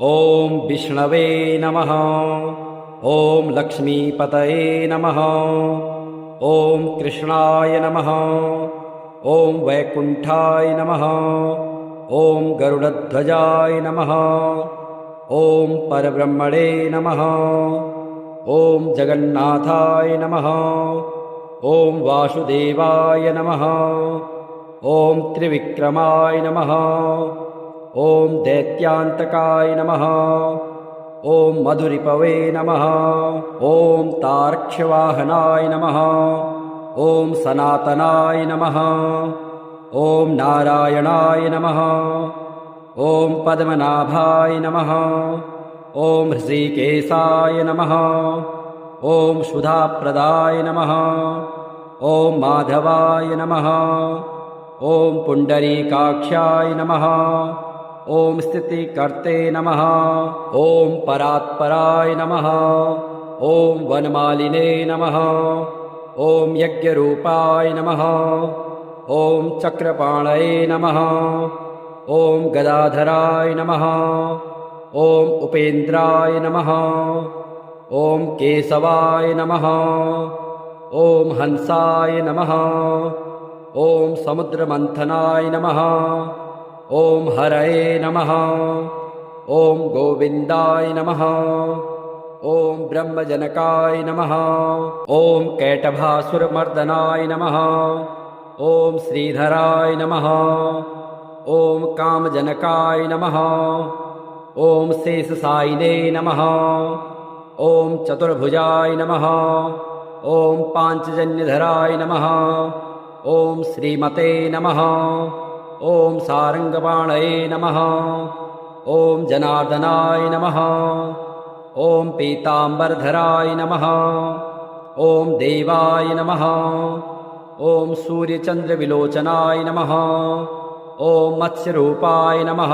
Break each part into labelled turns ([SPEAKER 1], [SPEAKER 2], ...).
[SPEAKER 1] ॐ विष्णवे नमः। ॐ लक्ष्मीपतये नमः। ॐ कृष्णाय नमः। ॐ वैकुण्ठाय नमः। ॐ गरुडध्वजाय नमः। ॐ परब्रह्मणे नमः। ॐ जगन्नाथाय नमः। ॐ वासुदेवाय नमः। ॐ त्रिविक्रमाय नमः। ॐ दैत्यान्तकाय नमः। ॐ मधुरिपवे नमः। ॐ तार्क्ष्यवाहनाय नमः। ॐ सनातनाय नमः। ॐ नारायणाय नमः। ॐ पद्मनाभाय नमः। ॐ ऋषिकेशाय नमः। ॐ सुधाप्रदाय नमः। ॐ माधवाय नमः। ॐ पुण्डरीकाक्षाय नमः। ॐ स्थितिकर्ते नमः। ॐ परात्पराय नमः। ॐ वनमालिने नमः। ॐ यज्ञरूपाय नमः। ॐ चक्रपाणये नमः। ॐ गदाधराय नमः। ॐ उपेन्द्राय नमः। ॐ केशवाय नमः। ॐ हंसाय नमः। ॐ समुद्रमन्थनाय नमः। ॐ हरये नमः। ॐ गोविन्दाय नमः। ॐ ब्रह्मजनकाय नमः। ॐ कैटभासुरमर्दनाय नमः। ॐ श्रीधराय नमः। ॐ कामजनकाय नमः। ॐ शेषशायिने नमः। ॐ चतुर्भुजाय नमः। ॐ पाञ्चजन्यधराय नमः। ॐ श्रीमते नमः। ॐ सारङ्गपाणये नमः। ॐ जनार्दनाय नमः। ॐ पीताम्बरधराय नमः। ॐ देवाय नमः। ॐ सूर्यचन्द्रविलोचनाय नमः। ॐ मत्स्यरूपाय नमः।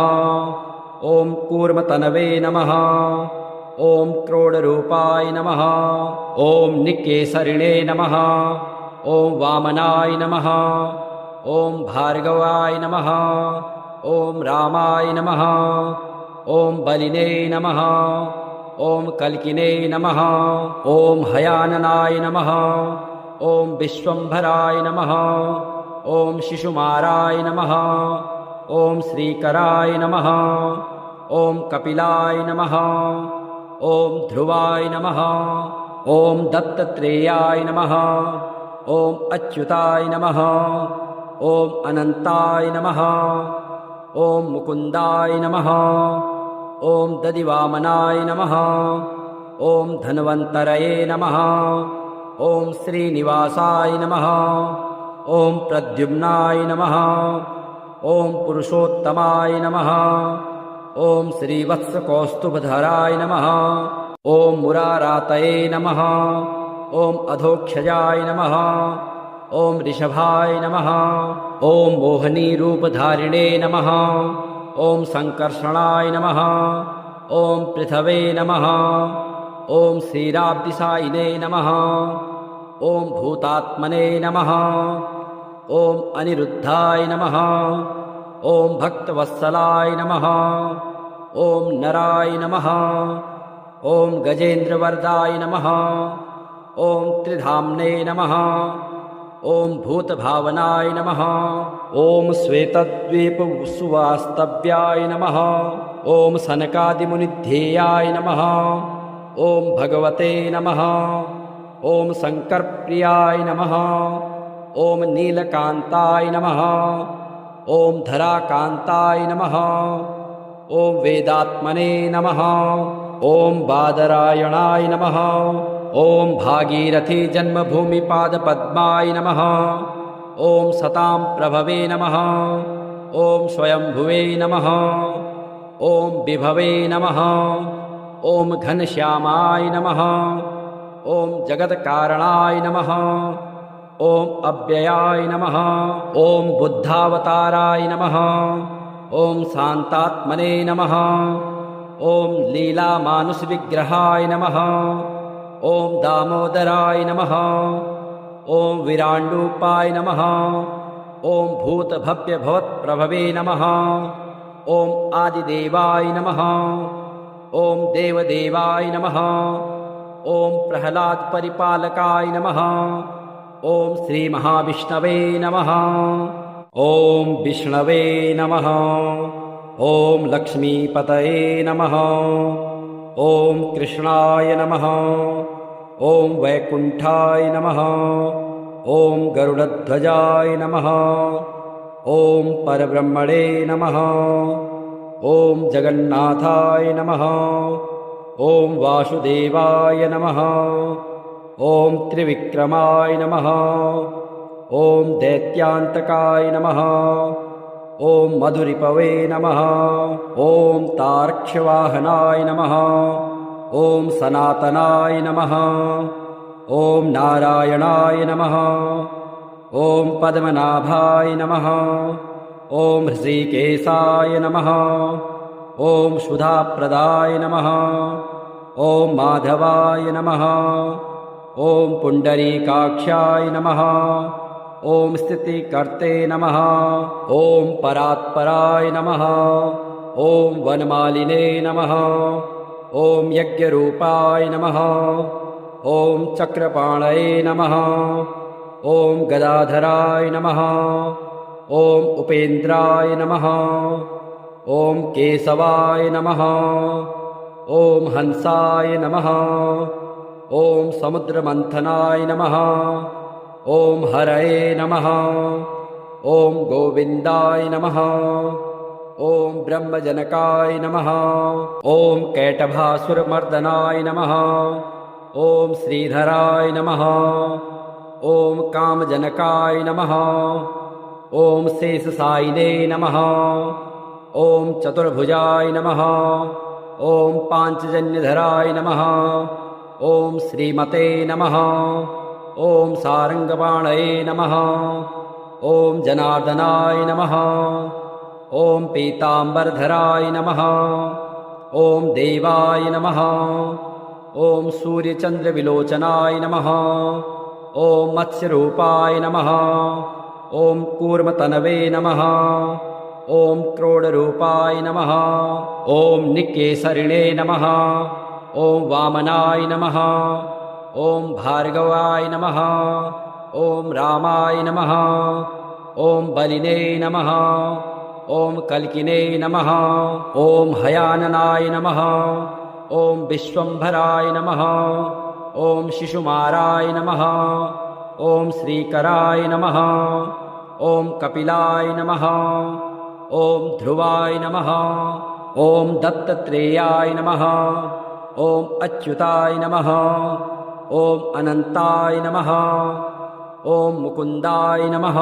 [SPEAKER 1] ॐ कूर्मतनवे नमः। ॐ क्रोडरूपाय नमः। ॐ निकेसरिणे नमः। ॐ वामनाय नमः। ॐ भार्गवाय नमः। ॐ रामाय नमः। ॐ बलिने नमः। ॐ कल्किने नमः। ॐ हयाननाय नमः। ॐ विश्वम्भराय नमः। ॐ शिशुमाराय नमः। ॐ श्रीकराय नमः। ॐ कपिलाय नमः। ॐ ध्रुवाय नमः। ॐ दत्तात्रेयाय नमः। ॐ अच्युताय नमः। ॐ अनन्ताय नमः। ॐ मुकुन्दाय नमः। ॐ दधिवामनाय नमः। ॐ धन्वन्तरये नमः। ॐ श्रीनिवासाय नमः। ॐ प्रद्युम्नाय नमः। ॐ पुरुषोत्तमाय नमः। ॐ श्रीवत्सकौस्तुभधराय नमः। ॐ मुरारातये नमः। ॐ अधोक्षजाय नमः। ॐ ऋषभाय नमः। ॐ मोहनीरूपधारिणे नमः। ॐ सङ्कर्षणाय नमः। ॐ पृथवे नमः। ॐ क्षीराब्धिसायिने नमः। ॐ भूतात्मने नमः। ॐ अनिरुद्धाय नमः। ॐ भक्तवत्सलाय नमः। ॐ नराय नमः। ॐ गजेन्द्रवरदाय नमः। ॐ त्रिधाम्ने नमः। ॐ भूतभावनाय नमः। ॐ श्वेतद्वीपसुवास्तव्याय नमः। ॐ सनकादिमुनिध्येयाय नमः। ॐ भगवते नमः। ॐ शङ्करप्रियाय नमः। ॐ नीलकान्ताय नमः। ॐ धराकान्ताय नमः। ॐ वेदात्मने नमः। ॐ बादरायणाय नमः। ॐ भागीरथी जन्मभूमिपादपद्माय नमः। ॐ सतां प्रभवे नमः। ॐ स्वयंभुवे नमः। ॐ विभवे नमः। ॐ घनश्यामाय नमः। ॐ जगत्कारणाय नमः। ॐ अव्ययाय नमः। ॐ बुद्धावताराय नमः। ॐ शान्तात्मने नमः। ॐ लीलामानुषविग्रहाय नमः। ॐ दामोदराय नमः। ॐ विराण्डूपाय नमः। ॐ भूतभव्यभवत्प्रभवे नमः। ॐ आदिदेवाय नमः। ॐ देवदेवाय नमः। ॐ प्रह्लादपरिपालकाय नमः। ॐ श्रीमहाविष्णवे नमः। ॐ विष्णवे नमः। ॐ लक्ष्मीपतये नमः। ॐ कृष्णाय नमः। ॐ वैकुण्ठाय नमः। ॐ गरुडध्वजाय नमः। ॐ परब्रह्मणे नमः। ॐ जगन्नाथाय नमः। ॐ वासुदेवाय नमः। ॐ त्रिविक्रमाय नमः। ॐ दैत्यान्तकाय नमः। ॐ मधुरिपवे नमः। ॐ तार्क्ष्यवाहनाय नमः। ॐ सनातनाय नमः। ॐ नारायणाय नमः। ॐ पद्मनाभाय नमः। ॐ ऋषिकेशाय नमः। ॐ सुधाप्रदाय नमः। ॐ माधवाय नमः। ॐ पुण्डरीकाक्षाय नमः। ॐ स्थितिकर्ते नमः। ॐ परात्पराय नमः। ॐ वनमालिने नमः। ॐ यज्ञरूपाय नमः। ॐ चक्रपाणये नमः। ॐ गदाधराय नमः। ॐ उपेन्द्राय नमः। ॐ केशवाय नमः। ॐ हंसाय नमः। ॐ समुद्रमन्थनाय नमः। ॐ हरये नमः। ॐ गोविन्दाय नमः। ॐ ब्रह्मजनकाय नमः। ॐ कैटभासुरमर्दनाय नमः। ॐ श्रीधराय नमः। ॐ कामजनकाय नमः। ॐ शेषशायिने नमः। ॐ चतुर्भुजाय नमः। ॐ पाञ्चजन्यधराय नमः। ॐ श्रीमते नमः। ॐ सारङ्गपाणये नमः। ॐ जनार्दनाय नमः। ॐ पीताम्बरधराय नमः। ॐ देवाय नमः। ॐ सूर्यचन्द्रविलोचनाय नमः। ॐ मत्स्यरूपाय नमः। ॐ कूर्मतनवे नमः। ॐ क्रोडरूपाय नमः। ॐ निकेसरिणे नमः। ॐ वामनाय नमः। ॐ भार्गवाय नमः। ॐ रामाय नमः। ॐ बलिने नमः। ॐ कल्किने नमः। ॐ हयाननाय नमः। ॐ विश्वम्भराय नमः। ॐ शिशुमाराय नमः। ॐ श्रीकराय नमः। ॐ कपिलाय नमः। ॐ ध्रुवाय नमः। ॐ दत्तत्रेयाय नमः। ॐ अच्युताय नमः। ॐ अनन्ताय नमः। ॐ मुकुन्दाय नमः।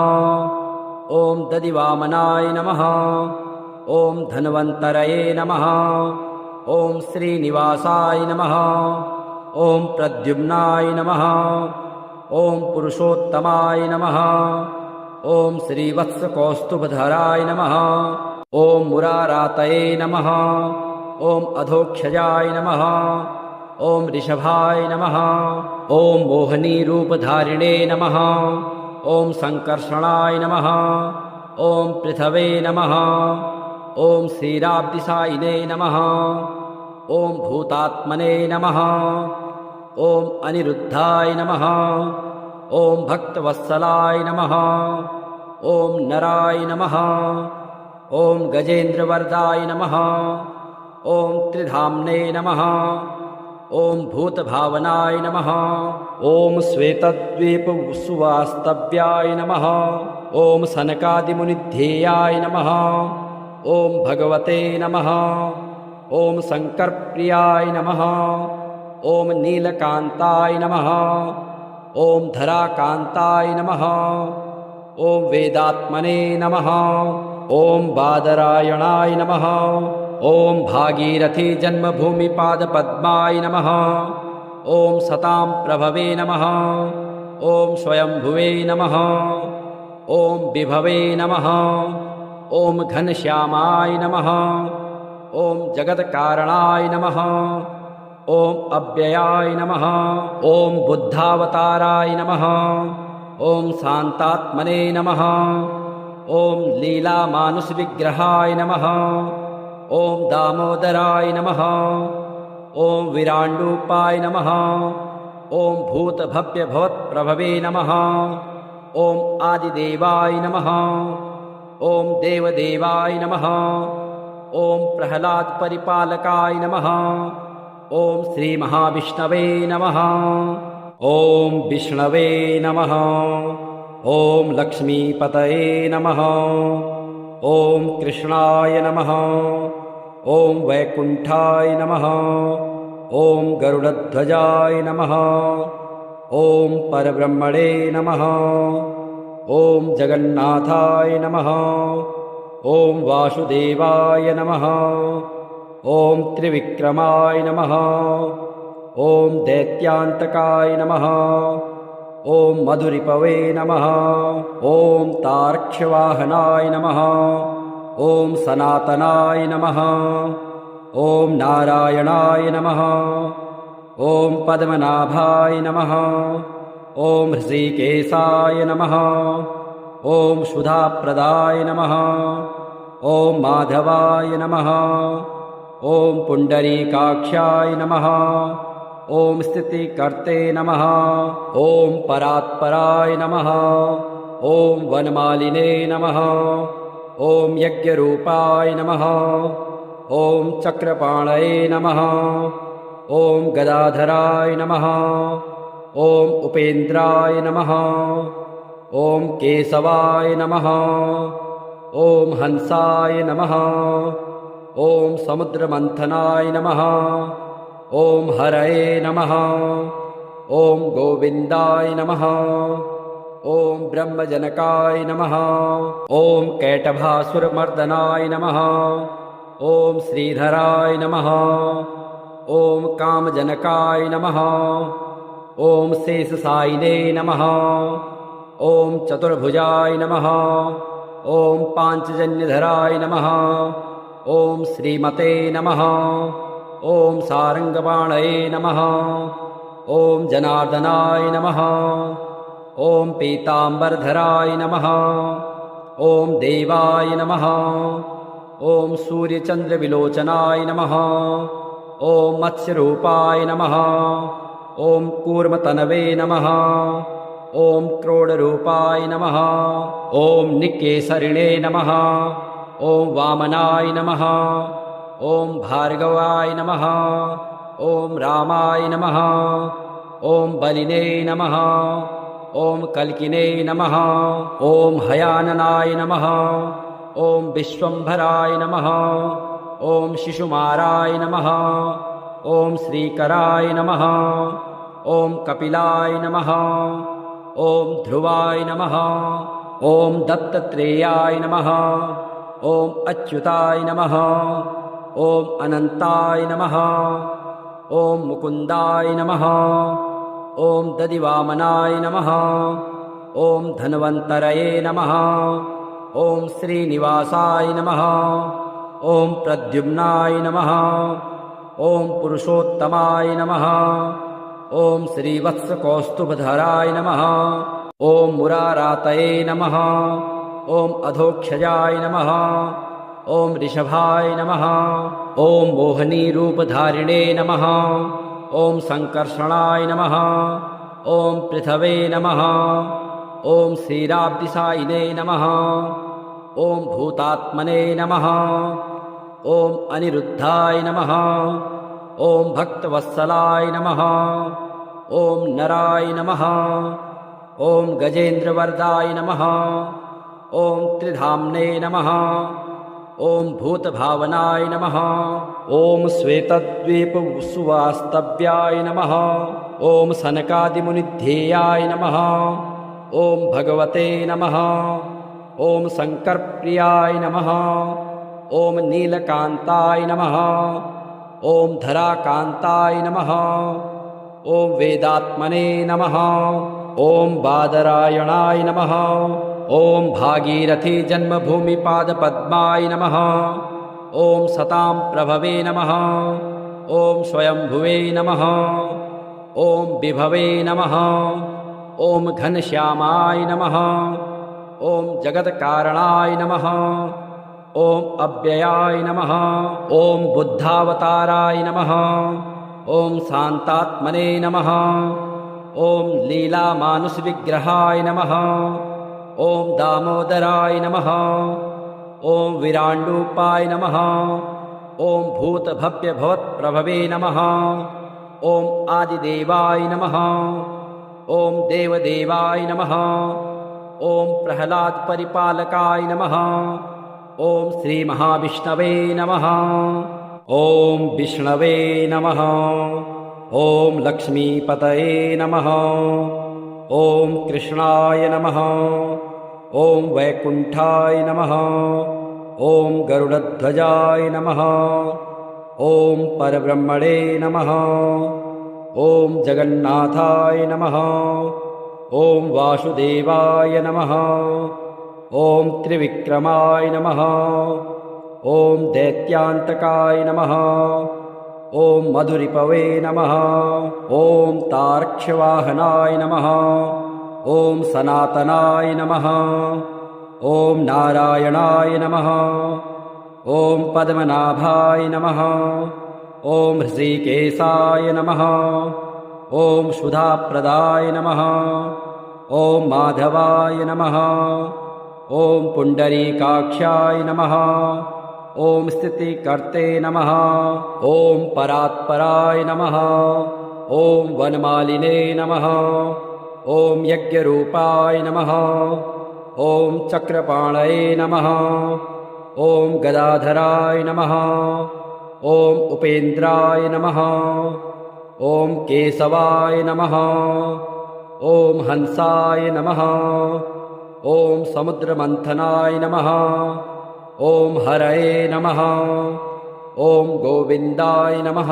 [SPEAKER 1] ॐ दधिवामनाय नमः। ॐ धन्वन्तरये नमः। ॐ श्रीनिवासाय नमः। ॐ प्रद्युम्नाय नमः। ॐ पुरुषोत्तमाय नमः। ॐ श्रीवत्सकौस्तुभधराय नमः। ॐ मुरारातये नमः। ॐ अधोक्षजाय नमः। ॐ ऋषभाय नमः। ॐ मोहिनीरूपधारिणे नमः। ॐ सङ्कर्षणाय नमः। ॐ पृथवे नमः। ॐ क्षीराब्धिसायिने नमः। ॐ भूतात्मने नमः। ॐ अनिरुद्धाय नमः। ॐ भक्तवत्सलाय नमः। ॐ नराय नमः। ॐ गजेन्द्रवरदाय नमः। ॐ त्रिधाम्ने नमः। ॐ भूतभावनाय नमः। ॐ श्वेतद्वीपसुवास्तव्याय नमः। ॐ सनकादिमुनिध्येयाय नमः। ॐ भगवते नमः। ॐ शङ्करप्रियाय नमः। ॐ नीलकान्ताय नमः। ॐ धराकान्ताय नमः। ॐ वेदात्मने नमः। ॐ बादरायणाय नमः। ॐ भागीरथी जन्मभूमिपादपद्माय नमः। ॐ सतां प्रभवे नमः। ॐ स्वयंभुवे नमः। ॐ विभवे नमः। ॐ घनश्यामाय नमः। ॐ जगत्कारणाय नमः। ॐ अव्ययाय नमः। ॐ बुद्धावताराय नमः। ॐ शान्तात्मने नमः। ॐ लीलामानुषविग्रहाय नमः। ॐ दामोदराय नमः। ॐ विराण्डूपाय नमः। ॐ भूतभव्यभवत्प्रभवे नमः। ॐ आदिदेवाय नमः। ॐ देवदेवाय नमः। ॐ प्रह्लादपरिपालकाय नमः। ॐ श्रीमहाविष्णवे नमः। ॐ विष्णवे नमः। ॐ लक्ष्मीपतये नमः। ॐ कृष्णाय नमः। ॐ वैकुण्ठाय नमः। ॐ गरुडध्वजाय नमः। ॐ परब्रह्मणे नमः। ॐ जगन्नाथाय नमः। ॐ वासुदेवाय नमः। ॐ त्रिविक्रमाय नमः। ॐ दैत्यान्तकाय नमः। ॐ मधुरिपवे नमः। ॐ तार्क्ष्यवाहनाय नमः। ॐ सनातनाय नमः। ॐ नारायणाय नमः। ॐ पद्मनाभाय नमः। ॐ हृषीकेशाय नमः। ॐ सुधाप्रदाय नमः। ॐ माधवाय नमः। ॐ पुण्डरीकाक्षाय नमः। ॐ स्थितिकर्ते नमः। ॐ परात्पराय नमः। ॐ वनमालिने नमः। ॐ यज्ञरूपाय नमः। ॐ चक्रपाणये नमः। ॐ गदाधराय नमः। ॐ उपेन्द्राय नमः। ॐ केशवाय नमः। ॐ हंसाय नमः। ॐ समुद्रमन्थनाय नमः। ॐ हरये नमः। ॐ गोविन्दाय नमः। ॐ ब्रह्मजनकाय नमः। ॐ कैटभासुरमर्दनाय नमः। ॐ श्रीधराय नमः। ॐ कामजनकाय नमः। ॐ शेषशायिने नमः। ॐ चतुर्भुजाय नमः। ॐ पाञ्चजन्यधराय नमः। ॐ श्रीमते नमः। ॐ सारङ्गपाणये नमः। ॐ जनार्दनाय नमः। ॐ पीताम्बरधराय नमः। ॐ देवाय नमः। ॐ सूर्यचन्द्रविलोचनाय नमः। ॐ मत्स्यरूपाय नमः। ॐ कूर्मतनवे नमः। ॐ क्रोडरूपाय नमः। ॐ निकेसरिणे नमः। ॐ वामनाय नमः। ॐ भार्गवाय नमः। ॐ रामाय नमः। ॐ बलिने नमः। ॐ कल्किने नमः। ॐ हयाननाय नमः। ॐ विश्वम्भराय नमः। ॐ शिशुमाराय नमः। ॐ श्रीकराय नमः। ॐ कपिलाय नमः। ॐ ध्रुवाय नमः। ॐ दत्तत्रेयाय नमः। ॐ अच्युताय नमः। ॐ अनन्ताय नमः। ॐ मुकुन्दाय नमः। ॐ दधिवामनाय नमः। ॐ धन्वन्तरये नमः। ॐ श्रीनिवासाय नमः। ॐ प्रद्युम्नाय नमः। ॐ पुरुषोत्तमाय नमः। ॐ श्रीवत्सकौस्तुभधराय नमः। ॐ मुरारातये नमः। ॐ अधोक्षजाय नमः। ॐ ऋषभाय नमः। ॐ मोहनीरूपधारिणे नमः। ॐ सङ्कर्षणाय नमः। ॐ पृथवे नमः। ॐ श्रीराब्दिसायिने नमः। ॐ भूतात्मने नमः। ॐ अनिरुद्धाय नमः। ॐ भक्तवत्सलाय नमः। ॐ नराय नमः। ॐ गजेन्द्रवरदाय नमः। ॐ त्रिधाम्ने नमः। ॐ भूतभावनाय नमः। ॐ श्वेतद्वीपसुवास्तव्याय नमः। ॐ सनकादिमुनिध्येयाय नमः। ॐ भगवते नमः। ॐ शङ्करप्रियाय नमः। ॐ नीलकान्ताय नमः। ॐ धराकान्ताय नमः। ॐ वेदात्मने नमः। ॐ बादरायणाय नमः। ॐ भागीरथी जन्मभूमिपादपद्माय नमः। ॐ सतां प्रभवे नमः। ॐ स्वयंभुवे नमः। ॐ विभवे नमः। ॐ घनश्यामाय नमः। ॐ जगत्कारणाय नमः। ॐ अव्ययाय नमः। ॐ बुद्धावताराय नमः। ॐ शान्तात्मने नमः। ॐ लीलामानुषविग्रहाय नमः। ॐ दामोदराय नमः। ॐ विराण्डूपाय नमः। ॐ भूतभव्यभवत्प्रभवे नमः। ॐ आदिदेवाय नमः। ॐ देवदेवाय नमः। ॐ प्रह्लादपरिपालकाय नमः। ॐ श्रीमहाविष्णवे नमः। ॐ विष्णवे नमः। ॐ लक्ष्मीपतये नमः। ॐ कृष्णाय नमः। ॐ वैकुण्ठाय नमः। ॐ गरुडध्वजाय नमः। ॐ परब्रह्मणे नमः। ॐ जगन्नाथाय नमः। ॐ वासुदेवाय नमः। ॐ त्रिविक्रमाय नमः। ॐ दैत्यान्तकाय नमः। ॐ मधुरिपवे नमः। ॐ तार्क्ष्यवाहनाय नमः। ॐ सनातनाय नमः। ॐ नारायणाय नमः। ॐ पद्मनाभाय नमः। ॐ हृषीकेशाय नमः। ॐ सुधाप्रदाय नमः। ॐ माधवाय नमः। ॐ पुण्डरीकाक्षाय नमः। ॐ स्थितिकर्ते नमः। ॐ परात्पराय नमः। ॐ वनमालिने नमः। ॐ यज्ञरूपाय नमः। ॐ चक्रपाणये नमः। ॐ गदाधराय नमः। ॐ उपेन्द्राय नमः। ॐ केशवाय नमः। ॐ हंसाय नमः। ॐ समुद्रमन्थनाय नमः। ॐ हरये नमः। ॐ गोविन्दाय नमः।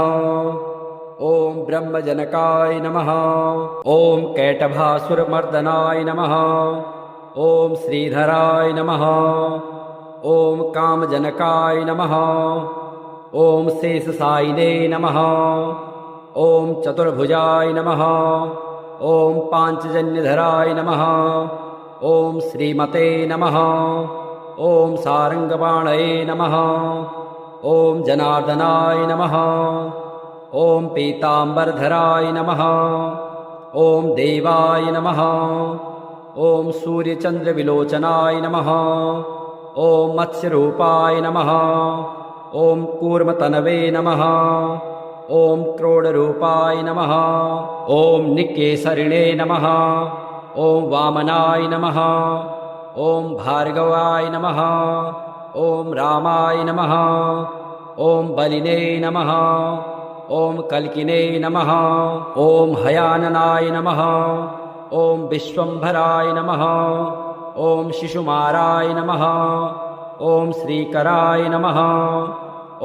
[SPEAKER 1] ॐ ब्रह्मजनकाय नमः। ॐ कैटभासुरमर्दनाय नमः। ॐ श्रीधराय नमः। ॐ कामजनकाय नमः। ॐ शेषशायिने नमः। ॐ चतुर्भुजाय नमः। ॐ पाञ्चजन्यधराय नमः। ॐ श्रीमते नमः। ॐ सारङ्गपाणये नमः। ॐ जनार्दनाय नमः। ॐ पीताम्बरधराय नमः। ॐ देवाय नमः। ॐ सूर्यचन्द्रविलोचनाय नमः। ॐ मत्स्यरूपाय नमः। ॐ कूर्मतनवे नमः। ॐ क्रोडरूपाय नमः। ॐ निकेसरिणे नमः। ॐ वामनाय नमः। ॐ भार्गवाय नमः। ॐ रामाय नमः। ॐ बलिने नमः। ॐ कल्किने नमः। ॐ हयाननाय नमः। ॐ विश्वम्भराय नमः। ॐ शिशुमाराय नमः। ॐ श्रीकराय नमः।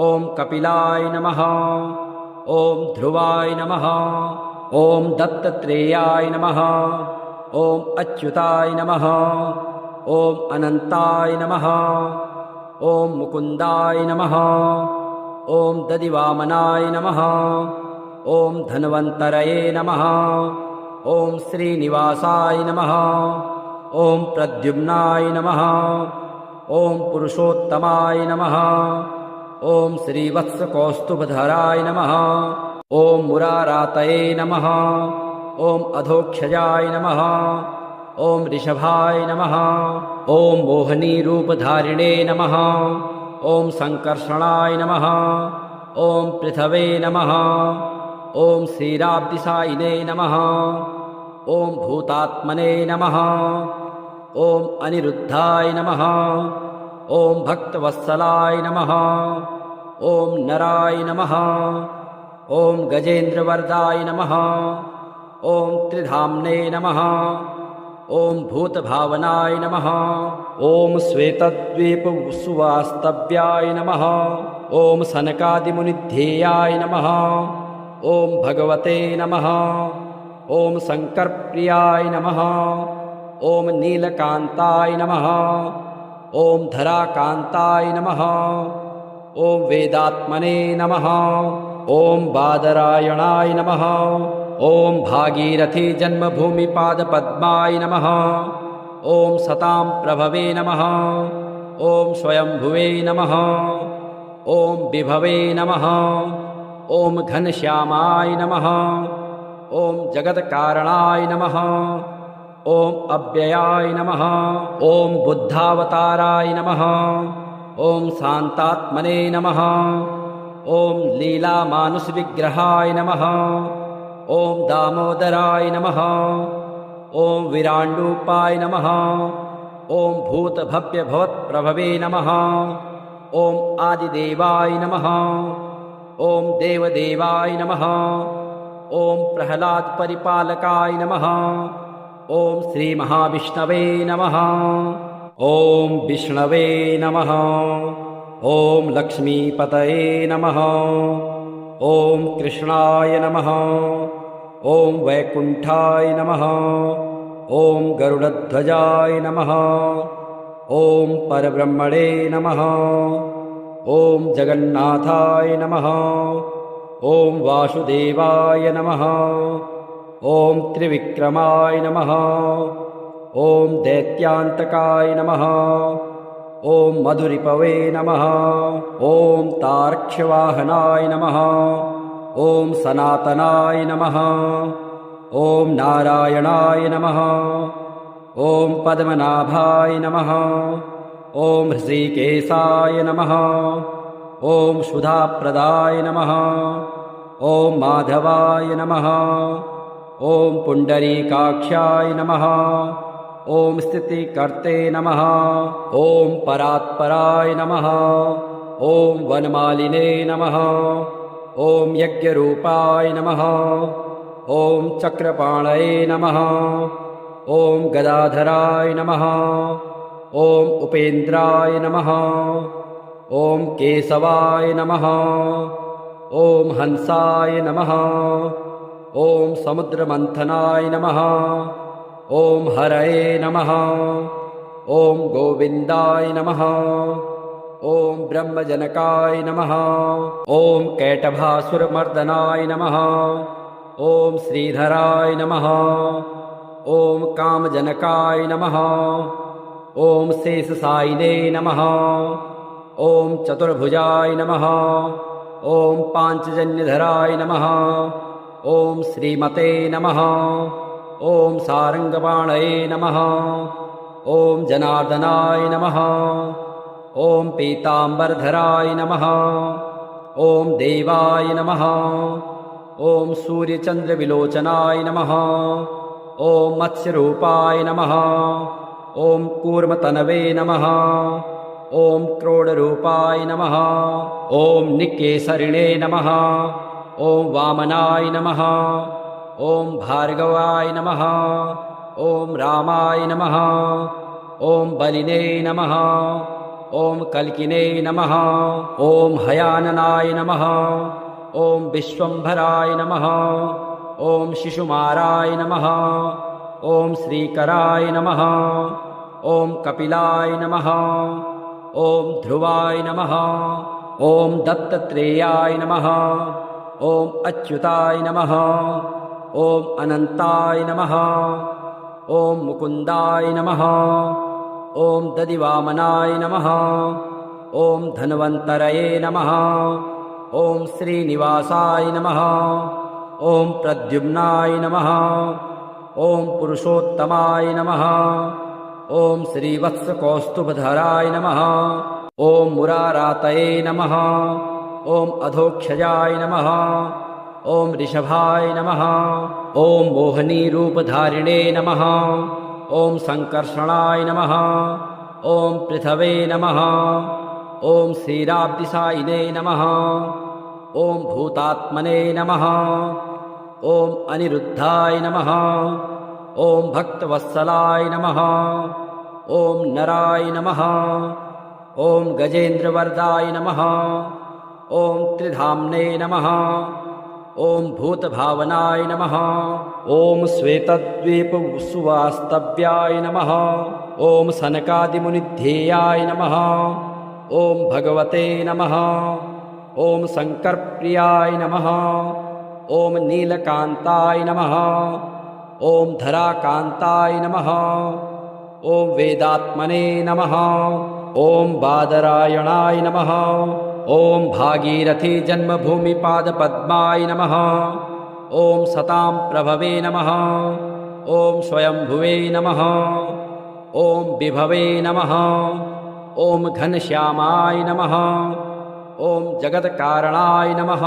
[SPEAKER 1] ॐ कपिलाय नमः। ॐ ध्रुवाय नमः। ॐ दत्तात्रेयाय नमः। ॐ अच्युताय नमः। ॐ अनन्ताय नमः। ॐ मुकुन्दाय नमः। ॐ दधिवामनाय नमः। ॐ धन्वन्तरये नमः। ॐ श्रीनिवासाय नमः। ॐ प्रद्युम्नाय नमः। ॐ पुरुषोत्तमाय नमः। ॐ श्रीवत्सकौस्तुभधराय नमः। ॐ मुरारातये नमः। ॐ अधोक्षजाय नमः। ॐ ऋषभाय नमः। ॐ मोहनीरूपधारिणे नमः। ॐ सङ्कर्षणाय नमः। ॐ पृथवे नमः। ॐ श्रीराब्दिसायिने नमः। ॐ भूतात्मने नमः। ॐ अनिरुद्धाय नमः। ॐ भक्तवत्सलाय नमः। ॐ नराय नमः। ॐ गजेन्द्रवरदाय नमः। ॐ त्रिधाम्ने नमः। ॐ भूतभावनाय नमः। ॐ श्वेतद्वीपसुवास्तव्याय नमः। ॐ सनकादिमुनिध्येयाय नमः। ॐ भगवते नमः। ॐ शङ्करप्रियाय नमः। ॐ नीलकान्ताय नमः। ॐ धराकान्ताय नमः। ॐ वेदात्मने नमः। ॐ बादरायणाय नमः। ॐ भागीरथी जन्मभूमिपादपद्माय नमः। ॐ सतां प्रभवे नमः। ॐ स्वयंभुवे नमः। ॐ विभवे नमः। ॐ घनश्यामाय नमः। ॐ जगत्कारणाय नमः। ॐ अव्ययाय नमः। ॐ बुद्धावताराय नमः। ॐ शान्तात्मने नमः। ॐ लीलामानुषविग्रहाय नमः। ॐ दामोदराय नमः। ॐ विराण्डूपाय नमः। ॐ भूतभव्यभवत्प्रभवे नमः। ॐ आदिदेवाय नमः। ॐ देवदेवाय नमः। ॐ प्रह्लादपरिपालकाय नमः। ॐ श्रीमहाविष्णवे नमः। ॐ विष्णवे नमः। ॐ लक्ष्मीपतये नमः। ॐ कृष्णाय नमः। ॐ वैकुण्ठाय नमः। ॐ गरुडध्वजाय नमः। ॐ परब्रह्मणे नमः। ॐ जगन्नाथाय नमः। ॐ वासुदेवाय नमः। ॐ त्रिविक्रमाय नमः। ॐ दैत्यान्तकाय नमः। ॐ मधुरिपवे नमः। ॐ तार्क्ष्यवाहनाय नमः। ॐ सनातनाय नमः। ॐ नारायणाय नमः। ॐ पद्मनाभाय नमः। ॐ हृषीकेशाय नमः। ॐ सुधाप्रदाय नमः। ॐ माधवाय नमः। ॐ पुण्डरीकाक्षाय नमः। ॐ स्थितिकर्ते नमः। ॐ परात्पराय नमः। ॐ वनमालिने नमः। ॐ यज्ञरूपाय नमः। ॐ चक्रपाणये नमः। ॐ गदाधराय नमः। ॐ उपेन्द्राय नमः। ॐ केशवाय नमः। ॐ हंसाय नमः। ॐ समुद्रमन्थनाय नमः। ॐ हरये नमः। ॐ गोविन्दाय नमः। ॐ ब्रह्मजनकाय नमः। ॐ कैटभासुरमर्दनाय नमः। ॐ श्रीधराय नमः। ॐ कामजनकाय नमः। ॐ शेषशायिने नमः। ॐ चतुर्भुजाय नमः। ॐ पाञ्चजन्यधराय नमः। ॐ श्रीमते नमः। ॐ सारङ्गपाणये नमः। ॐ जनार्दनाय नमः। ॐ पीताम्बरधराय नमः। ॐ देवाय नमः। ॐ सूर्यचन्द्रविलोचनाय नमः। ॐ मत्स्यरूपाय नमः। ॐ कूर्मतनवे नमः। ॐ क्रोडरूपाय नमः। ॐ निकेसरिणे नमः। ॐ वामनाय नमः। ॐ भार्गवाय नमः। ॐ रामाय नमः। ॐ बलिने नमः। ॐ कल्किने नमः। ॐ हयाननाय नमः। ॐ विश्वम्भराय नमः। ॐ शिशुमाराय नमः। ॐ श्रीकराय नमः। ॐ कपिलाय नमः। ॐ ध्रुवाय नमः। ॐ दत्तत्रेयाय नमः। ॐ अच्युताय नमः। ॐ अनन्ताय नमः। ॐ मुकुन्दाय नमः। ॐ दधिवामनाय नमः। ॐ धन्वन्तरये नमः। ॐ श्रीनिवासाय नमः। ॐ प्रद्युम्नाय नमः। ॐ पुरुषोत्तमाय नमः। ॐ श्रीवत्सकौस्तुभधराय नमः। ॐ मुरारातये नमः। ॐ अधोक्षजाय नमः। ॐ ऋषभाय नमः। ॐ मोहिनीरूपधारिणे नमः। ॐ सङ्कर्षणाय नमः। ॐ पृथवे नमः। ॐ क्षीराब्धिसायिने नमः। ॐ भूतात्मने नमः। ॐ अनिरुद्धाय नमः। ॐ भक्तवत्सलाय नमः। ॐ नराय नमः। ॐ गजेन्द्रवरदाय नमः। ॐ त्रिधाम्ने नमः। ॐ भूतभावनाय नमः। ॐ श्वेतद्वीपसुवास्तव्याय नमः। ॐ सनकादिमुनिध्येयाय नमः। ॐ भगवते नमः। ॐ शङ्करप्रियाय नमः। ॐ नीलकान्ताय नमः। ॐ धराकान्ताय नमः। ॐ वेदात्मने नमः। ॐ बादरायणाय नमः। ॐ भागीरथी जन्मभूमिपादपद्माय नमः। ॐ सतां प्रभवे नमः। ॐ स्वयंभुवे नमः। ॐ विभवे नमः। ॐ घनश्यामाय नमः। ॐ जगत्कारणाय नमः।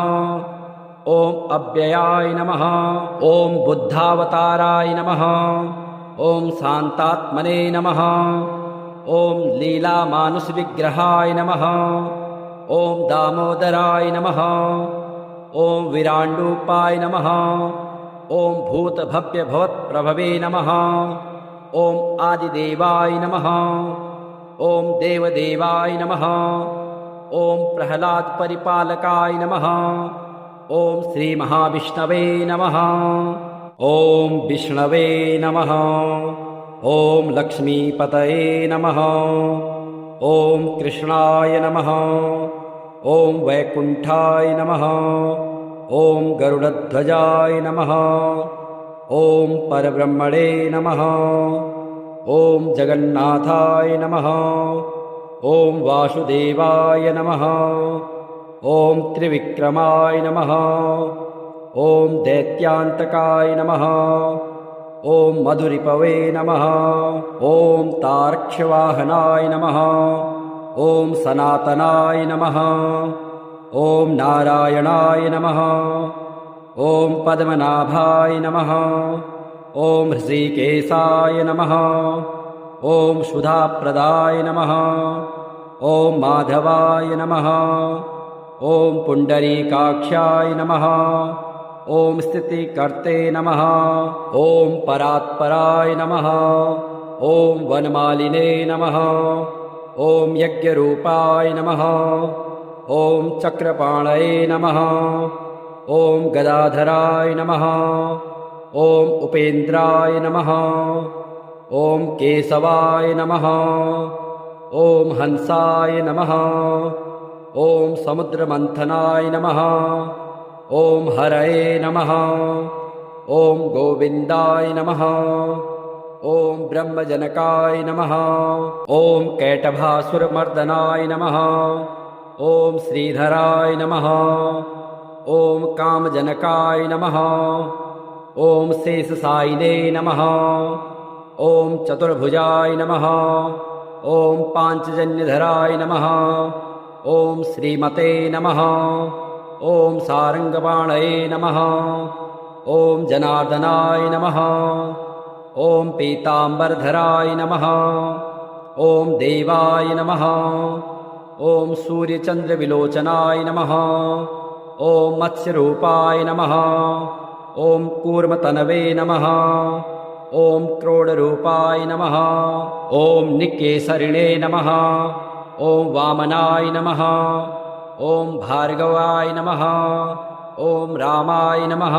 [SPEAKER 1] ॐ अव्ययाय नमः। ॐ बुद्धावताराय नमः। ॐ शान्तात्मने नमः। ॐ लीलामानुषविग्रहाय नमः। ॐ दामोदराय नमः। ॐ विराण्डूपाय नमः। ॐ भूतभव्यभवत्प्रभवे नमः। ॐ आदिदेवाय नमः। ॐ देवदेवाय नमः। ॐ प्रह्लादपरिपालकाय नमः। ॐ श्रीमहाविष्णवे नमः। ॐ विष्णवे नमः। ॐ लक्ष्मीपतये नमः। ॐ कृष्णाय नमः। ॐ वैकुण्ठाय नमः। ॐ गरुडध्वजाय नमः। ॐ परब्रह्मणे नमः। ॐ जगन्नाथाय नमः। ॐ वासुदेवाय नमः। ॐ त्रिविक्रमाय नमः। ॐ दैत्यान्तकाय नमः। ॐ मधुरिपवे नमः। ॐ तार्क्ष्यवाहनाय नमः। ॐ सनातनाय नमः। ॐ नारायणाय नमः। ॐ पद्मनाभाय नमः। ॐ ऋषिकेशाय नमः। ॐ सुधाप्रदाय नमः। ॐ माधवाय नमः। ॐ पुण्डरीकाक्षाय नमः। ॐ स्थितिकर्ते नमः। ॐ परात्पराय नमः। ॐ वनमालिने नमः। ॐ यज्ञरूपाय नमः। ॐ चक्रपाणये नमः। ॐ गदाधराय नमः। ॐ उपेन्द्राय नमः। ॐ केशवाय नमः। ॐ हंसाय नमः। ॐ समुद्रमन्थनाय नमः। ॐ हरये नमः। ॐ गोविन्दाय नमः। ॐ ब्रह्मजनकाय नमः। ॐ कैटभासुरमर्दनाय नमः। ॐ श्रीधराय नमः। ॐ कामजनकाय नमः। ॐ शेषशायिने नमः। ॐ चतुर्भुजाय नमः। ॐ पाञ्चजन्यधराय नमः। ॐ श्रीमते नमः। ॐ सारङ्गपाणये नमः। ॐ जनार्दनाय नमः। ॐ पीताम्बरधराय नमः। ॐ देवाय नमः। ॐ सूर्यचन्द्रविलोचनाय नमः। ॐ मत्स्यरूपाय नमः। ॐ कूर्मतनवे नमः। ॐ क्रोडरूपाय नमः। ॐ निकेसरिणे नमः। ॐ वामनाय नमः। ॐ भार्गवाय नमः। ॐ रामाय नमः।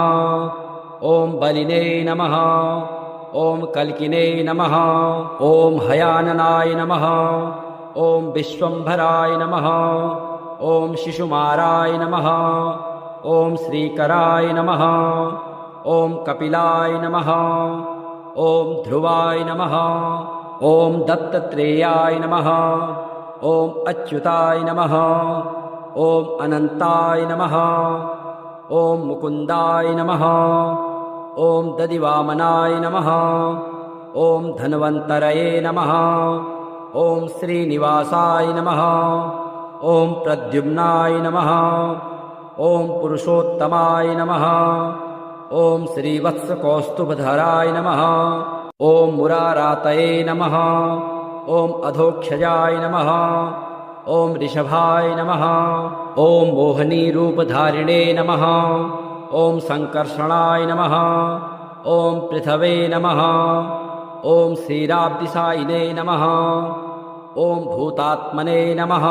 [SPEAKER 1] ॐ बलिने नमः। ॐ कल्किने नमः। ॐ हयाननाय नमः। ॐ विश्वम्भराय नमः। ॐ शिशुमाराय नमः। ॐ श्रीकराय नमः। ॐ कपिलाय नमः। ॐ ध्रुवाय नमः। ॐ दत्तात्रेयाय नमः। ॐ अच्युताय नमः। ॐ अनन्ताय नमः। ॐ मुकुन्दाय नमः। ॐ दधिवामनाय नमः। ॐ धन्वन्तरये नमः। ॐ श्रीनिवासाय नमः। ॐ प्रद्युम्नाय नमः। ॐ पुरुषोत्तमाय नमः। ॐ श्रीवत्सकौस्तुभधराय नमः। ॐ मुरारातये नमः। ॐ अधोक्षजाय नमः। ॐ ऋषभाय नमः। ॐ मोहनीरूपधारिणे नमः। ॐ सङ्कर्षणाय नमः। ॐ पृथवे नमः। ॐ क्षीराब्धिसायिने नमः। ॐ भूतात्मने नमः।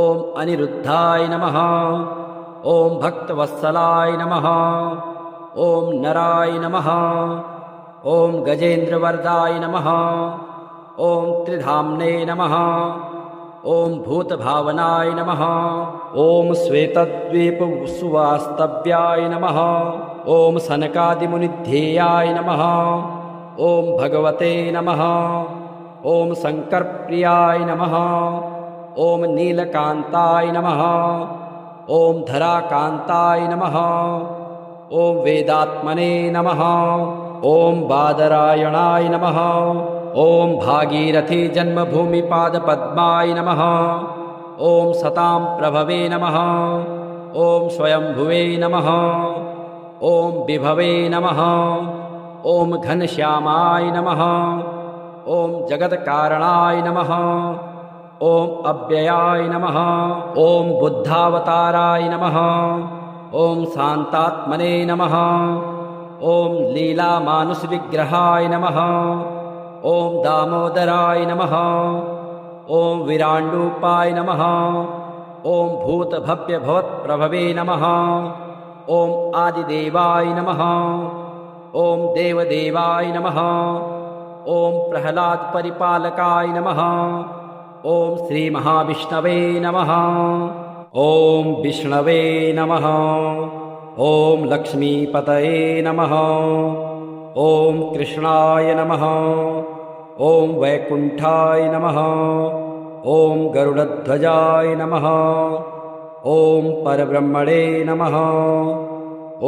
[SPEAKER 1] ॐ अनिरुद्धाय नमः। ॐ भक्तवत्सलाय नमः। ॐ नराय नमः। ॐ गजेन्द्रवरदाय नमः। ॐ त्रिधाम्ने नमः। ॐ भूतभावनाय नमः। ॐ श्वेतद्वीपसुवास्तव्याय नमः। ॐ सनकादिमुनिध्येयाय नमः। ॐ भगवते नमः। ॐ शङ्करप्रियाय नमः। ॐ नीलकान्ताय नमः। ॐ धराकान्ताय नमः। ॐ वेदात्मने नमः। ॐ बादरायणाय नमः। ॐ भागीरथी जन्मभूमिपादपद्माय नमः। ॐ सतां प्रभवे नमः। ॐ स्वयंभुवे नमः। ॐ विभवे नमः। ॐ घनश्यामाय नमः। ॐ जगत्कारणाय नमः। ॐ अव्ययाय नमः। ॐ बुद्धावताराय नमः। ॐ शान्तात्मने नमः। ॐ लीलामानुषविग्रहाय नमः। ॐ दामोदराय नमः। ॐ विराण्डूपाय नमः। ॐ भूतभव्यभवत्प्रभवे नमः। ॐ आदिदेवाय नमः। ॐ देवदेवाय नमः। ॐ प्रह्लादपरिपालकाय नमः। ॐ श्रीमहाविष्णवे नमः। ॐ विष्णवे नमः। ॐ लक्ष्मीपतये नमः। ॐ कृष्णाय नमः। ॐ वैकुण्ठाय नमः। ॐ गरुडध्वजाय नमः। ॐ परब्रह्मणे नमः।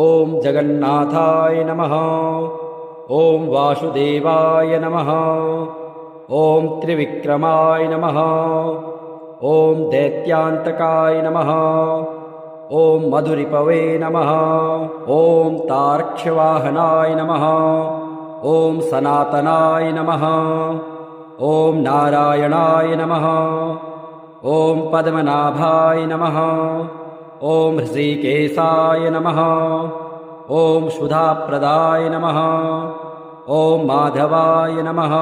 [SPEAKER 1] ॐ जगन्नाथाय नमः। ॐ वासुदेवाय नमः। ॐ त्रिविक्रमाय नमः। ॐ दैत्यान्तकाय नमः। ॐ मधुरिपवे नमः। ॐ तार्क्ष्यवाहनाय नमः। ॐ सनातनाय नमः। ॐ नारायणाय नमः। ॐ पद्मनाभाय नमः। ॐ हृषीकेशाय नमः। ॐ सुधाप्रदाय नमः। ॐ माधवाय नमः।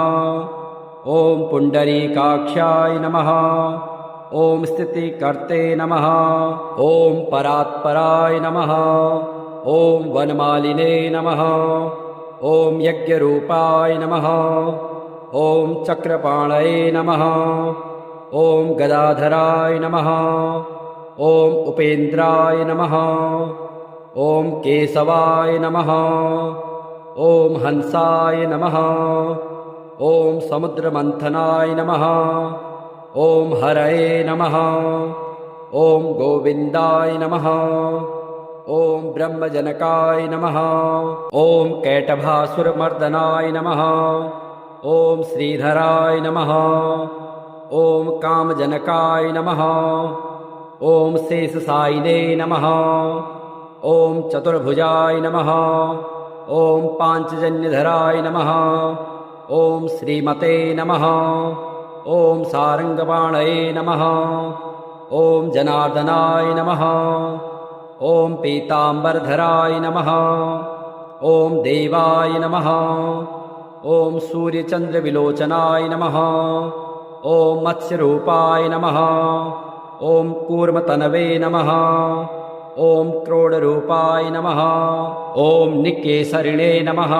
[SPEAKER 1] ॐ पुण्डरीकाक्षाय नमः। ॐ स्थितिकर्ते नमः। ॐ परात्पराय नमः। ॐ वनमालिने नमः। ॐ यज्ञरूपाय नमः। ॐ चक्रपाणये नमः। ॐ गदाधराय नमः। ॐ उपेन्द्राय नमः। ॐ केशवाय नमः। ॐ हंसाय नमः। ॐ समुद्रमन्थनाय नमः। ॐ हरये नमः। ॐ गोविन्दाय नमः। ॐ ब्रह्मजनकाय नमः। ॐ कैटभासुरमर्दनाय नमः। ॐ श्रीधराय नमः। ॐ कामजनकाय नमः। ॐ शेषशायिने नमः। ॐ चतुर्भुजाय नमः। ॐ पाञ्चजन्यधराय नमः। ॐ श्रीमते नमः। ॐ सारङ्गपाणये नमः। ॐ जनार्दनाय नमः। ॐ पीताम्बरधराय नमः। ॐ देवाय नमः। ॐ सूर्यचन्द्रविलोचनाय नमः। ॐ मत्स्यरूपाय नमः। ॐ कूर्मतनवे नमः। ॐ क्रोडरूपाय नमः। ॐ निकेसरिणे नमः।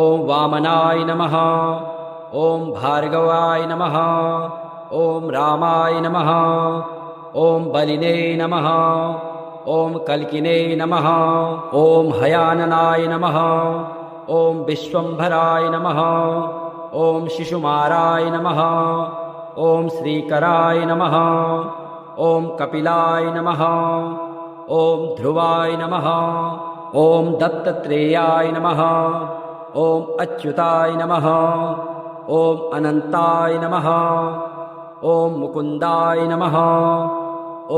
[SPEAKER 1] ॐ वामनाय नमः। ॐ भार्गवाय नमः। ॐ रामाय नमः। ॐ बलिने नमः। ॐ कल्किने नमः। ॐ हयाननाय नमः। ॐ विश्वम्भराय नमः। ॐ शिशुमाराय नमः। ॐ श्रीकराय नमः। ॐ कपिलाय नमः। ॐ ध्रुवाय नमः। ॐ दत्तत्रेयाय नमः। ॐ अच्युताय नमः। ॐ अनन्ताय नमः। ॐ मुकुन्दाय नमः।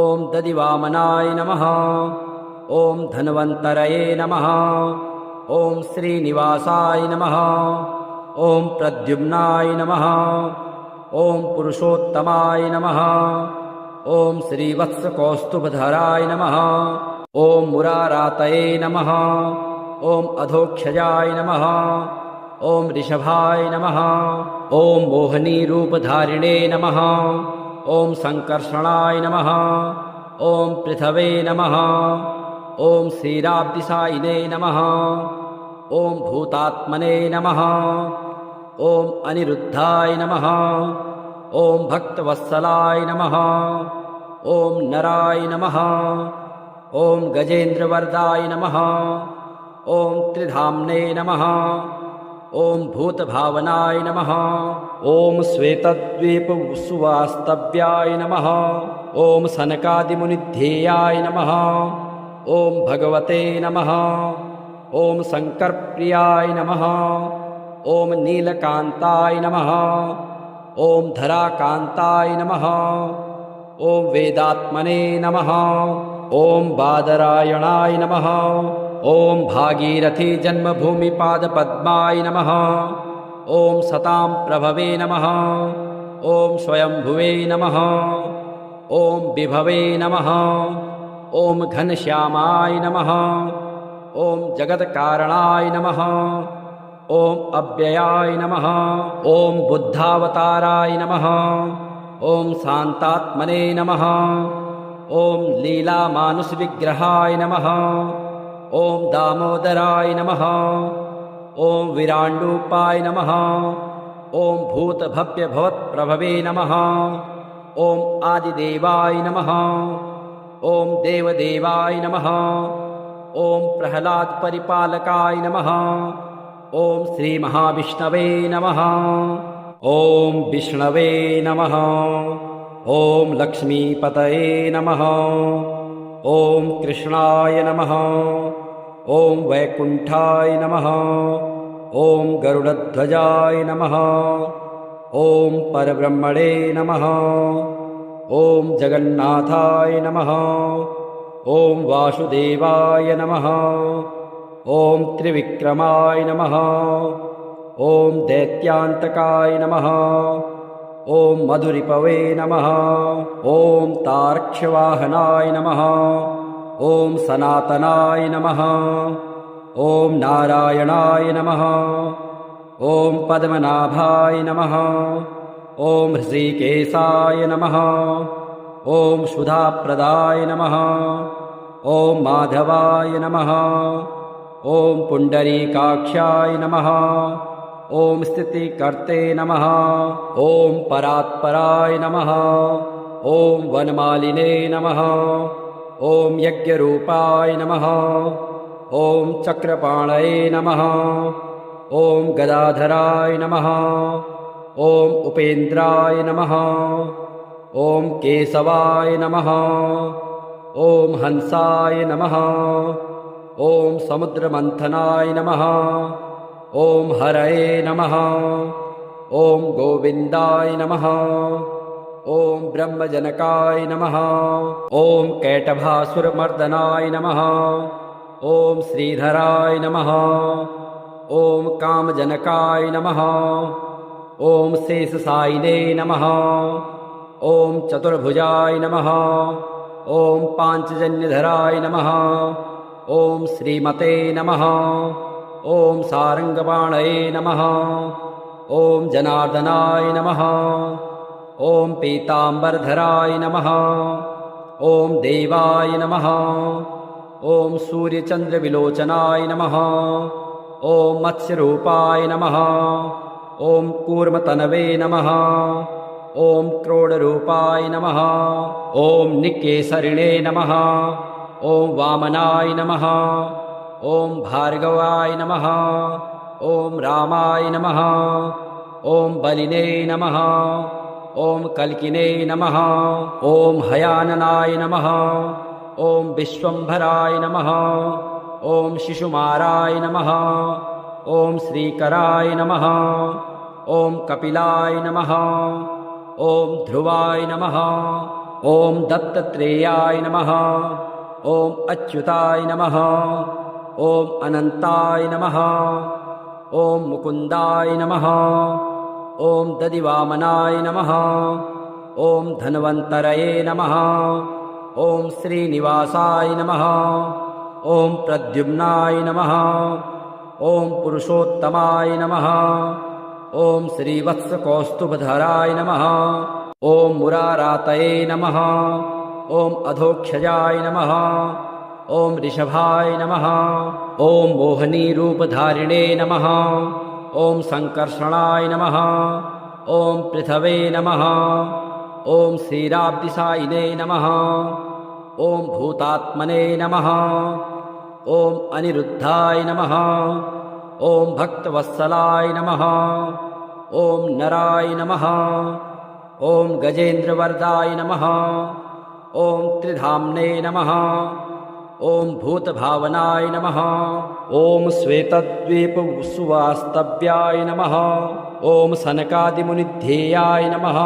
[SPEAKER 1] ॐ दधिवामनाय नमः। ॐ धन्वन्तरये नमः। ॐ श्रीनिवासाय नमः। ॐ प्रद्युम्नाय नमः। ॐ पुरुषोत्तमाय नमः। ॐ श्रीवत्सकौस्तुभधराय नमः। ॐ मुरारातये नमः। ॐ अधोक्षजाय नमः। ॐ ऋषभाय नमः। ॐ मोहिनीरूपधारिणे नमः। ॐ सङ्कर्षणाय नमः। ॐ पृथवे नमः। ॐ क्षीराब्धिसायिने नमः। ॐ भूतात्मने नमः। ॐ अनिरुद्धाय नमः। ॐ भक्तवत्सलाय नमः। ॐ नराय नमः। ॐ गजेन्द्रवरदाय नमः। ॐ त्रिधाम्ने नमः। ॐ भूतभावनाय नमः। ॐ श्वेतद्वीपसुवास्तव्याय नमः। ॐ सनकादिमुनिध्येयाय नमः। ॐ भगवते नमः। ॐ शङ्करप्रियाय नमः। ॐ नीलकान्ताय नमः। ॐ धराकान्ताय नमः। ॐ वेदात्मने नमः। ॐ बादरायणाय नमः। ॐ भागीरथी जन्मभूमिपादपद्माय नमः। ॐ सतां प्रभवे नमः। ॐ स्वयंभुवे नमः। ॐ विभवे नमः। ॐ घनश्यामाय नमः। ॐ जगत्कारणाय नमः। ॐ अव्ययाय नमः। ॐ बुद्धावताराय नमः। ॐ शान्तात्मने नमः। ॐ लीलामानुषविग्रहाय नमः। ॐ दामोदराय नमः। ॐ विराण्डूपाय नमः। ॐ भूतभव्यभवत्प्रभवे नमः। ॐ आदिदेवाय नमः। ॐ देवदेवाय नमः। ॐ प्रह्लादपरिपालकाय नमः। ॐ श्रीमहाविष्णवे नमः। ॐ विष्णवे नमः। ॐ लक्ष्मीपतये नमः। ॐ कृष्णाय नमः। ॐ वैकुण्ठाय नमः। ॐ गरुडध्वजाय नमः। ॐ परब्रह्मणे नमः। ॐ जगन्नाथाय नमः। ॐ वासुदेवाय नमः। ॐ त्रिविक्रमाय नमः। ॐ दैत्यान्तकाय नमः। ॐ मधुरिपवे नमः। ॐ तार्क्ष्यवाहनाय नमः। ॐ सनातनाय नमः। ॐ नारायणाय नमः। ॐ पद्मनाभाय नमः। ॐ हृषीकेशाय नमः। ॐ सुधाप्रदाय नमः। ॐ माधवाय नमः। ॐ पुण्डरीकाक्षाय नमः। ॐ स्थितिकर्ते नमः। ॐ परात्पराय नमः। ॐ वनमालिने नमः। ॐ यज्ञरूपाय नमः। ॐ चक्रपाणये नमः। ॐ गदाधराय नमः। ॐ उपेन्द्राय नमः। ॐ केशवाय नमः। ॐ हंसाय नमः। ॐ समुद्रमन्थनाय नमः। ॐ हरये नमः। ॐ गोविन्दाय नमः। ॐ ब्रह्मजनकाय नमः। ॐ कैटभासुरमर्दनाय नमः। ॐ श्रीधराय नमः। ॐ कामजनकाय नमः। ॐ शेषशायिने नमः। ॐ चतुर्भुजाय नमः। ॐ पाञ्चजन्यधराय नमः। ॐ श्रीमते नमः। ॐ सारङ्गपाणये नमः। ॐ जनार्दनाय नमः। ॐ पीताम्बरधराय नमः। ॐ देवाय नमः। ॐ सूर्यचन्द्रविलोचनाय नमः। ॐ मत्स्यरूपाय नमः। ॐ कूर्मतनवे नमः। ॐ क्रोडरूपाय नमः। ॐ निकेसरिणे नमः। ॐ वामनाय नमः। ॐ भार्गवाय नमः। ॐ रामाय नमः। ॐ बलिने नमः। ॐ कल्किने नमः। ॐ हयाननाय नमः। ॐ विश्वम्भराय नमः। ॐ शिशुमाराय नमः। ॐ श्रीकराय नमः। ॐ कपिलाय नमः। ॐ ध्रुवाय नमः। ॐ दत्तात्रेयाय नमः। ॐ अच्युताय नमः। ॐ अनन्ताय नमः। ॐ मुकुन्दाय नमः। ॐ दधिवामनाय नमः। ॐ धन्वन्तरये नमः। ॐ श्रीनिवासाय नमः। ॐ प्रद्युम्नाय नमः। ॐ पुरुषोत्तमाय नमः। ॐ श्रीवत्सकौस्तुभधराय नमः। ॐ मुरारातये नमः। ॐ अधोक्षजाय नमः। ॐ ऋषभाय नमः। ॐ मोहनीरूपधारिणे नमः। ॐ सङ्कर्षणाय नमः। ॐ पृथवे नमः। ॐ श्रीराब्दिसायिने नमः। ॐ भूतात्मने नमः। ॐ अनिरुद्धाय नमः। ॐ भक्तवत्सलाय नमः। ॐ नराय नमः। ॐ गजेन्द्रवरदाय नमः। ॐ त्रिधाम्ने नमः। ॐ भूतभावनाय नमः। ॐ श्वेतद्वीपसुवास्तव्याय नमः। ॐ सनकादिमुनिध्येयाय नमः।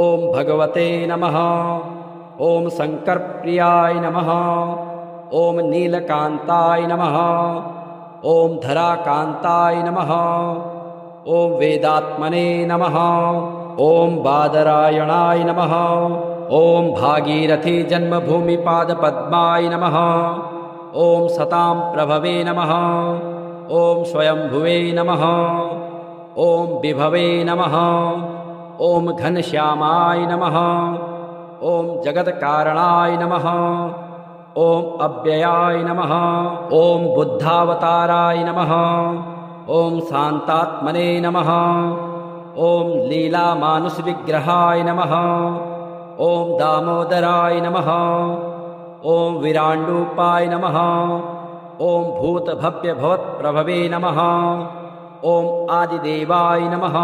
[SPEAKER 1] ॐ भगवते नमः। ॐ शङ्करप्रियाय नमः। ॐ नीलकान्ताय नमः। ॐ धराकान्ताय नमः। ॐ वेदात्मने नमः। ॐ बादरायणाय नमः। ॐ भागीरथी जन्मभूमिपादपद्माय नमः। ॐ सतां प्रभवे नमः। ॐ स्वयंभुवे नमः। ॐ विभवे नमः। ॐ घनश्यामाय नमः। ॐ जगत्कारणाय नमः। ॐ अव्ययाय नमः। ॐ बुद्धावताराय नमः। ॐ शान्तात्मने नमः। ॐ लीलामानुषविग्रहाय नमः। ॐ दामोदराय नमः। ॐ विराण्डूपाय नमः। ॐ भूतभव्यभवत्प्रभवे नमः। ॐ आदिदेवाय नमः।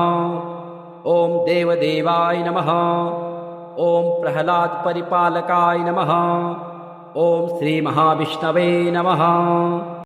[SPEAKER 1] ॐ देवदेवाय नमः। ॐ प्रह्लादपरिपालकाय नमः। ॐ श्रीमहाविष्णवे नमः।